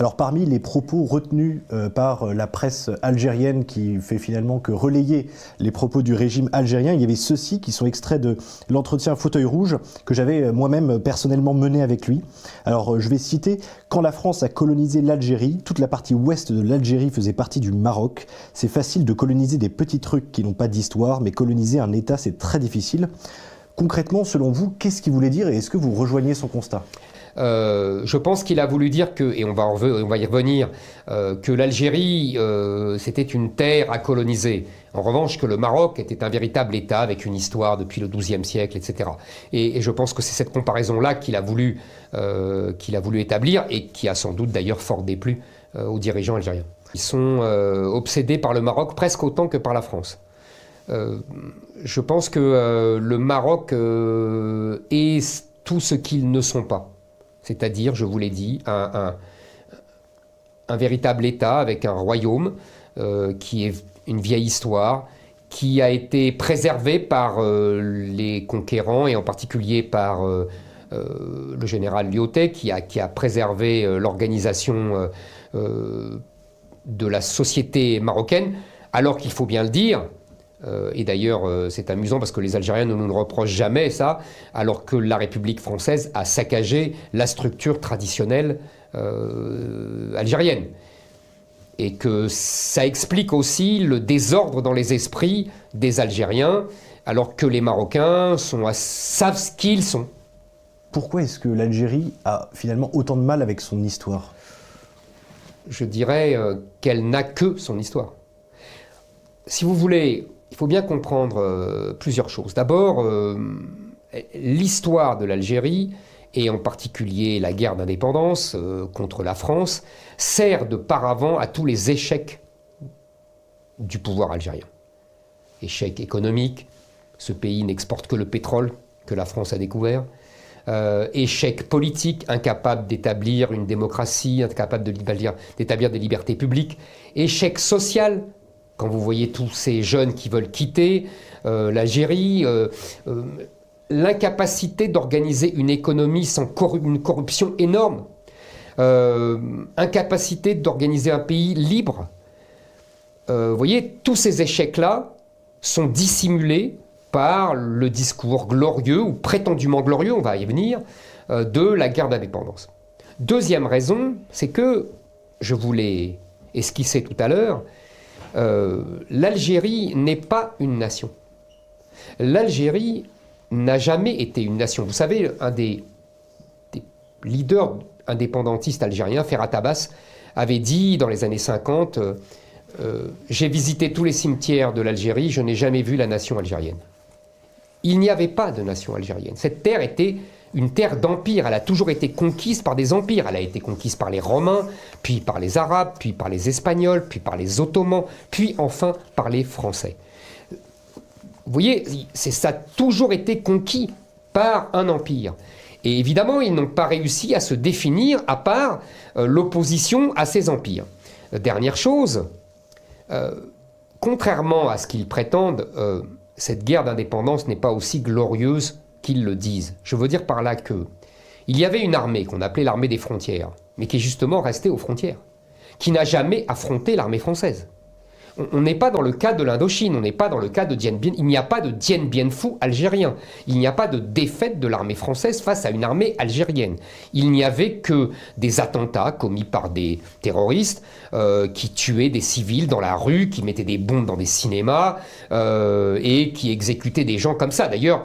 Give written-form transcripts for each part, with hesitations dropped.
Alors parmi les propos retenus par la presse algérienne qui fait finalement que relayer les propos du régime algérien, il y avait ceux-ci qui sont extraits de l'entretien Fauteuil Rouge que j'avais moi-même personnellement mené avec lui. Alors je vais citer: quand la France a colonisé l'Algérie, toute la partie ouest de l'Algérie faisait partie du Maroc. C'est facile de coloniser des petits trucs qui n'ont pas d'histoire, mais coloniser un État c'est très difficile. Concrètement, selon vous, qu'est-ce qu'il voulait dire et est-ce que vous rejoignez son constat ? Je pense qu'il a voulu dire que, et on va y revenir, que l'Algérie c'était une terre à coloniser. En revanche, que le Maroc était un véritable État avec une histoire depuis le XIIe siècle, etc. Et je pense que c'est cette comparaison-là qu'il a voulu établir et qui a sans doute d'ailleurs fort déplu aux dirigeants algériens. Ils sont obsédés par le Maroc presque autant que par la France. Je pense que le Maroc est tout ce qu'ils ne sont pas. C'est-à-dire, je vous l'ai dit, un véritable État avec un royaume qui est une vieille histoire, qui a été préservé par les conquérants et en particulier par le général Lyautey qui a préservé l'organisation de la société marocaine, alors qu'il faut bien le dire. Et d'ailleurs, c'est amusant parce que les Algériens ne nous le reprochent jamais, ça, alors que la République française a saccagé la structure traditionnelle algérienne. Et que ça explique aussi le désordre dans les esprits des Algériens, alors que les Marocains savent ce qu'ils sont. Pourquoi est-ce que l'Algérie a finalement autant de mal avec son histoire ? Je dirais qu'elle n'a que son histoire. Si vous voulez, il faut bien comprendre plusieurs choses. D'abord, l'histoire de l'Algérie, et en particulier la guerre d'indépendance contre la France, sert de paravent à tous les échecs du pouvoir algérien. Échec économique, ce pays n'exporte que le pétrole que la France a découvert. Échec politique, incapable d'établir une démocratie, incapable d'établir des libertés publiques. Échec social, quand vous voyez tous ces jeunes qui veulent quitter l'Algérie, l'incapacité d'organiser une économie sans une corruption énorme, incapacité d'organiser un pays libre. Vous voyez, tous ces échecs-là sont dissimulés par le discours glorieux, ou prétendument glorieux, on va y venir, de la guerre d'indépendance. Deuxième raison, c'est que, je vous l'ai esquissé tout à l'heure, l'Algérie n'est pas une nation. L'Algérie n'a jamais été une nation. Vous savez, un des leaders indépendantistes algériens, Ferhat Abbas, avait dit dans les années 50 j'ai visité tous les cimetières de l'Algérie, je n'ai jamais vu la nation algérienne. Il n'y avait pas de nation algérienne. Cette terre était une terre d'empire. Elle a toujours été conquise par des empires. Elle a été conquise par les Romains, puis par les Arabes, puis par les Espagnols, puis par les Ottomans, puis enfin par les Français. Vous voyez, ça a toujours été conquis par un empire. Et évidemment, ils n'ont pas réussi à se définir à part l'opposition à ces empires. Dernière chose, contrairement à ce qu'ils prétendent, cette guerre d'indépendance n'est pas aussi glorieuse qu'ils le disent. Je veux dire par là que il y avait une armée qu'on appelait l'armée des frontières, mais qui est justement restée aux frontières, qui n'a jamais affronté l'armée française. On n'est pas dans le cas de l'Indochine, on n'est pas dans le cas de Dien Bien. Il n'y a pas de Dien Bien Phu algérien. Il n'y a pas de défaite de l'armée française face à une armée algérienne. Il n'y avait que des attentats commis par des terroristes qui tuaient des civils dans la rue, qui mettaient des bombes dans des cinémas et qui exécutaient des gens comme ça. D'ailleurs,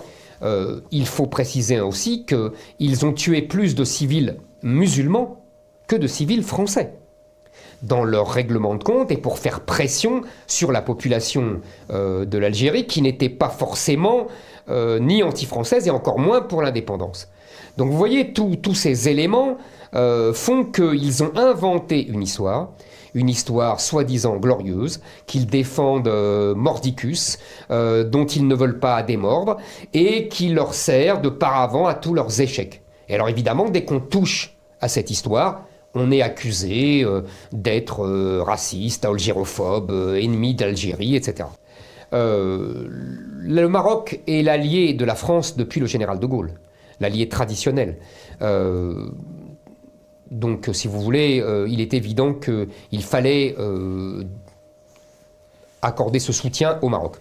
il faut préciser aussi qu'ils ont tué plus de civils musulmans que de civils français dans leur règlement de compte et pour faire pression sur la population de l'Algérie qui n'était pas forcément ni anti-française et encore moins pour l'indépendance. Donc vous voyez, tous ces éléments font qu'ils ont inventé une histoire soi-disant glorieuse, qu'ils défendent mordicus, dont ils ne veulent pas démordre et qui leur sert de paravent à tous leurs échecs. Et alors évidemment, dès qu'on touche à cette histoire, on est accusé d'être raciste, algérophobe, ennemi d'Algérie, etc. Le Maroc est l'allié de la France depuis le général de Gaulle, l'allié traditionnel. Donc, si vous voulez, il est évident qu'il fallait accorder ce soutien au Maroc.